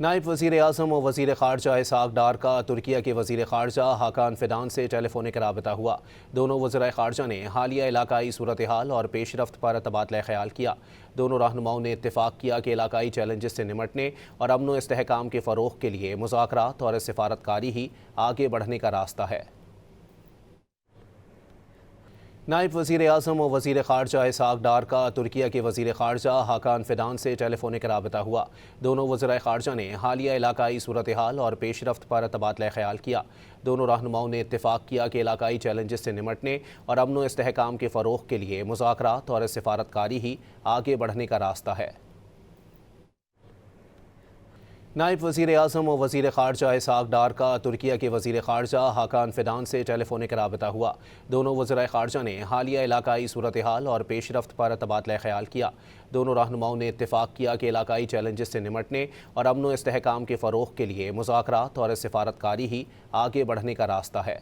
نائب وزیر اعظم و وزیر خارجہ اسحاق ڈار کا ترکیہ کے وزیر خارجہ حاکان فیدان سے ٹیلی فونک رابطہ ہوا۔ دونوں وزرائے خارجہ نے حالیہ علاقائی صورتحال اور پیش رفت پر تبادلہ خیال کیا۔ دونوں رہنماؤں نے اتفاق کیا کہ علاقائی چیلنجز سے نمٹنے اور امن و استحکام کے فروغ کے لیے مذاکرات اور سفارتکاری ہی آگے بڑھنے کا راستہ ہے۔ نائب وزیر اعظم و وزیر خارجہ اسحاق ڈار کا ترکیہ کے وزیر خارجہ حاکان فیدان سے ٹیلی فونک رابطہ ہوا۔ دونوں وزرائے خارجہ نے حالیہ علاقائی صورتحال اور پیش رفت پر تبادلہ خیال کیا۔ دونوں رہنماؤں نے اتفاق کیا کہ علاقائی چیلنجز سے نمٹنے اور امن و استحکام کے فروغ کے لیے مذاکرات اور سفارتکاری ہی آگے بڑھنے کا راستہ ہے۔ نائب وزیر اعظم و وزیر خارجہ اسحاق ڈار کا ترکیہ کے وزیر خارجہ حاکان فیدان سے ٹیلی فونک رابطہ ہوا۔ دونوں وزرائے خارجہ نے حالیہ علاقائی صورتحال اور پیش رفت پر تبادلہ خیال کیا۔ دونوں رہنماؤں نے اتفاق کیا کہ علاقائی چیلنجز سے نمٹنے اور امن و استحکام کے فروغ کے لیے مذاکرات اور سفارتکاری ہی آگے بڑھنے کا راستہ ہے۔